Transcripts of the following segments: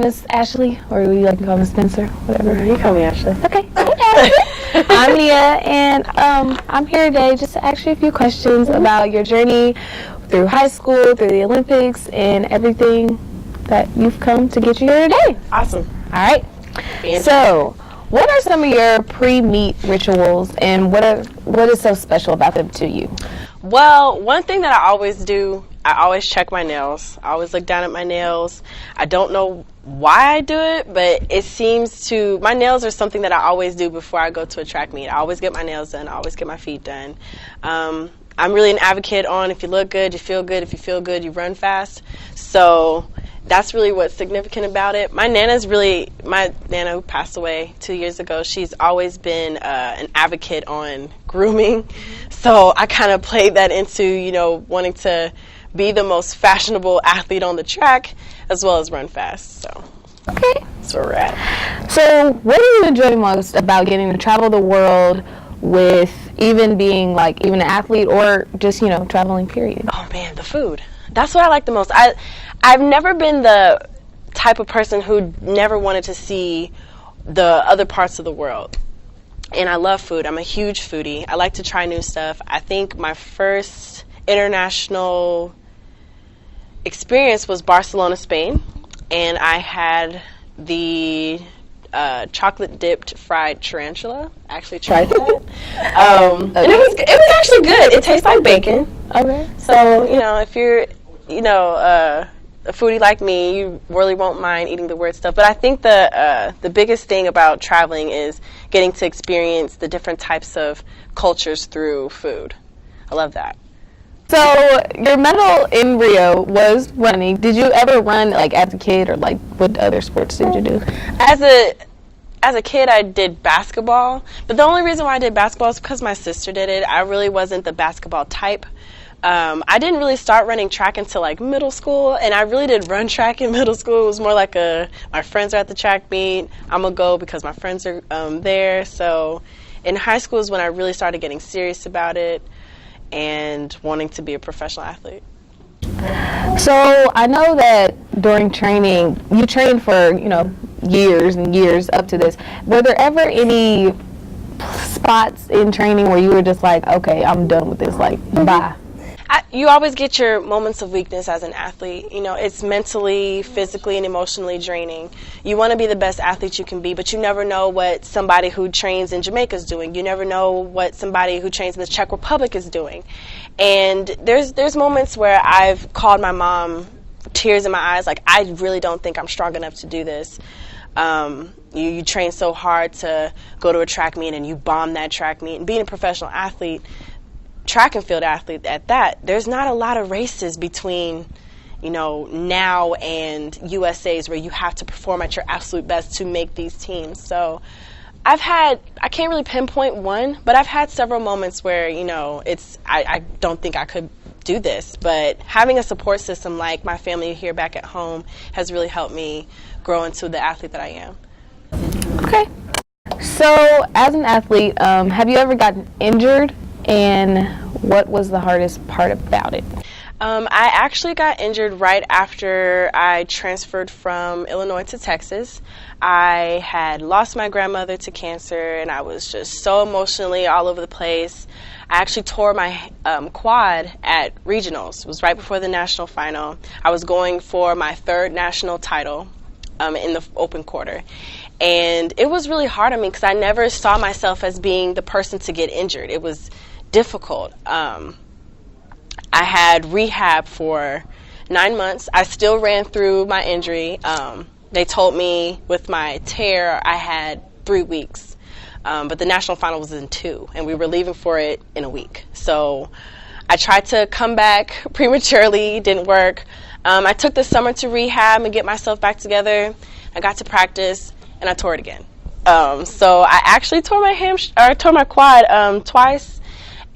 Miss Ashley, or would you like to call me Spencer? Whatever. You call me Ashley. Okay. I'm Nia, and I'm here today just to ask you a few questions about your journey through high school, through the Olympics, and everything that you've come to get you here today. Awesome. All right. So, what are some of your pre-meet rituals, and what is so special about them to you? Well, one thing that I always do, I always check my nails. I always look down at my nails. I don't know why I do it, but it seems to, my nails are something that I always do before I go to a track meet. I always get my nails done. I always get my feet done. I'm really an advocate on if you look good, you feel good. If you feel good, you run fast. So that's really what's significant about it. My Nana who passed away 2 years ago, she's always been an advocate on grooming. So I kind of played that into, wanting to be the most fashionable athlete on the track as well as run fast. So okay, that's where we're at. So what do you enjoy most about getting to travel the world with even being even an athlete or just, traveling period? Oh man, the food. That's what I like the most. I've never been the type of person who never wanted to see the other parts of the world. And I love food. I'm a huge foodie. I like to try new stuff. I think my first international experience was Barcelona, Spain. And I had the chocolate dipped fried tarantula. I actually tried that. And it was actually good. It tastes like bacon. Okay. So, if you're, a foodie like me, you really won't mind eating the weird stuff. But I think the biggest thing about traveling is getting to experience the different types of cultures through food. I love that. So your medal in Rio was running. Did you ever run as a kid, or what other sports did you do? As a kid, I did basketball. But the only reason why I did basketball is because my sister did it. I really wasn't the basketball type. I didn't really start running track until middle school, and I really did run track in middle school. It was more like my friends are at the track meet, I'm gonna go because my friends are there. So in high school is when I really started getting serious about it and wanting to be a professional athlete. So I know that during training, you trained for years and years up to this. Were there ever any spots in training where you were just okay, I'm done with this, bye? You always get your moments of weakness as an athlete. It's mentally, physically, and emotionally draining. You want to be the best athlete you can be, but you never know what somebody who trains in Jamaica is doing. You never know what somebody who trains in the Czech Republic is doing. And there's moments where I've called my mom, tears in my eyes, I really don't think I'm strong enough to do this. You train so hard to go to a track meet and you bomb that track meet. And being a professional athlete, track and field athlete at that, there's not a lot of races between now and USA's where you have to perform at your absolute best to make these teams. So I can't really pinpoint one, but I've had several moments where I don't think I could do this, but having a support system like my family here back at home has really helped me grow into the athlete that I am. Okay. So as an athlete, have you ever gotten injured? And what was the hardest part about it? I actually got injured right after I transferred from Illinois to Texas. I had lost my grandmother to cancer, and I was just so emotionally all over the place. I actually tore my quad at regionals. It was right before the national final. I was going for my third national title in the open quarter. And it was really hard on me because I never saw myself as being the person to get injured. It was difficult. I had rehab for 9 months. I still ran through my injury. They told me with my tear I had 3 weeks, but the national final was in 2, and we were leaving for it in a week. So I tried to come back prematurely, didn't work. I took the summer to rehab and get myself back together. I got to practice, and I tore it again. So I actually tore my quad twice.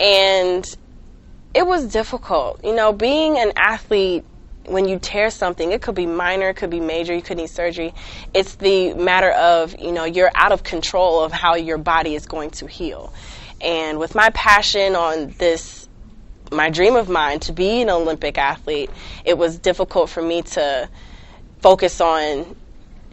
And it was difficult. Being an athlete, when you tear something, it could be minor, it could be major, you could need surgery. It's the matter of, you're out of control of how your body is going to heal. And with my passion on this, my dream of mine to be an Olympic athlete, it was difficult for me to focus on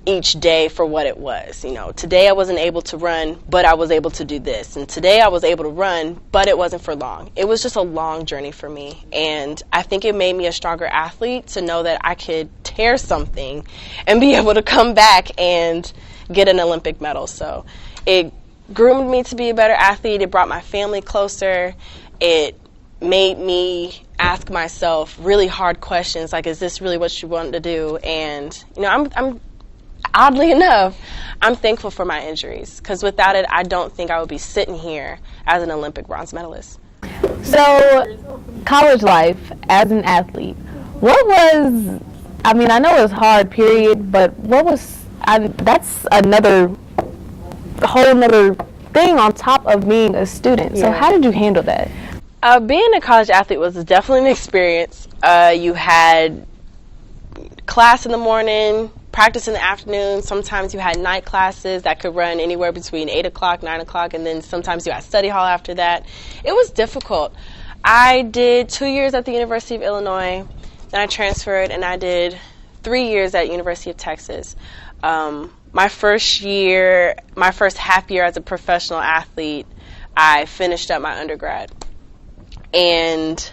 each day for what it was. You know, today I wasn't able to run, but I was able to do this. And today I was able to run, but it wasn't for long. It was just a long journey for me. And I think it made me a stronger athlete to know that I could tear something and be able to come back and get an Olympic medal. So it groomed me to be a better athlete. It brought my family closer. It made me ask myself really hard questions like, is this really what you want to do? And, you know, I'm oddly enough, I'm thankful for my injuries, because without it, I don't think I would be sitting here as an Olympic bronze medalist. So, college life as an athlete, what was, I mean, I know it was hard, period, but what was, that's another, whole nother thing on top of being a student. So how did you handle that? Being a college athlete was definitely an experience. You had class in the morning, practice in the afternoon. Sometimes you had night classes that could run anywhere between 8 o'clock, 9 o'clock, and then sometimes you had study hall after that. It was difficult. I did 2 years at the University of Illinois, then I transferred, and I did 3 years at University of Texas. My first half year as a professional athlete, I finished up my undergrad. And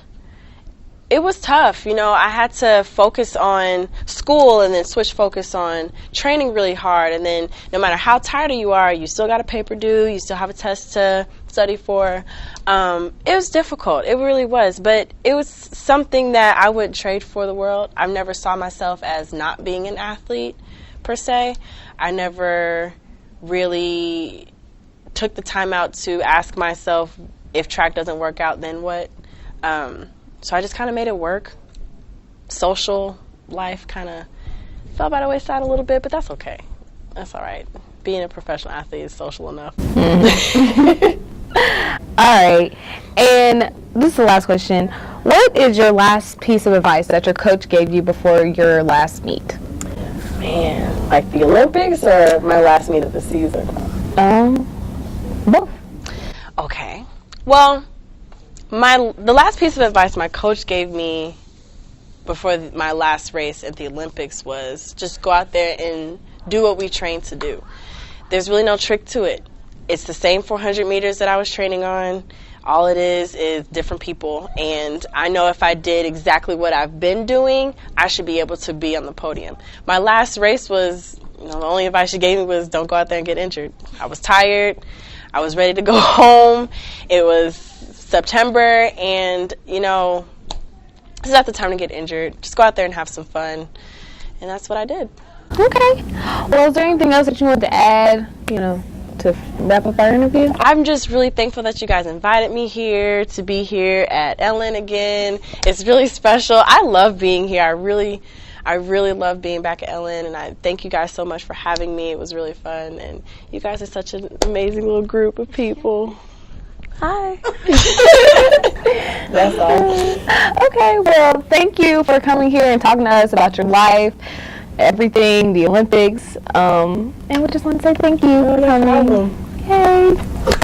it was tough. You know, I had to focus on school and then switch focus on training really hard. And then no matter how tired you are, you still got a paper due, you still have a test to study for. It was difficult. It really was. But it was something that I wouldn't trade for the world. I never saw myself as not being an athlete, per se. I never really took the time out to ask myself, if track doesn't work out, then what? So I just kind of made it work. Social life kind of fell by the wayside a little bit, but that's okay. That's all right. Being a professional athlete is social enough. All right. And this is the last question. What is your last piece of advice that your coach gave you before your last meet? Man, like the Olympics or my last meet of the season? Both. Okay. Well, the last piece of advice my coach gave me before my last race at the Olympics was just go out there and do what we train to do. There's really no trick to it. It's the same 400 meters that I was training on. All it is different people. And I know if I did exactly what I've been doing, I should be able to be on the podium. My last race was, you know, the only advice she gave me was don't go out there and get injured. I was tired. I was ready to go home. It was September, and, you know, this is not the time to get injured. Just go out there and have some fun. And that's what I did. Okay. Well, is there anything else that you want to add, you know, to wrap up our interview? I'm just really thankful that you guys invited me here to be here at Ellen again. It's really special. I love being here. I really love being back at Ellen, and I thank you guys so much for having me. It was really fun, and you guys are such an amazing little group of people. Hi. That's all. Okay, well, thank you for coming here and talking to us about your life, everything, the Olympics, and we just want to say thank you for coming. No problem. Yay.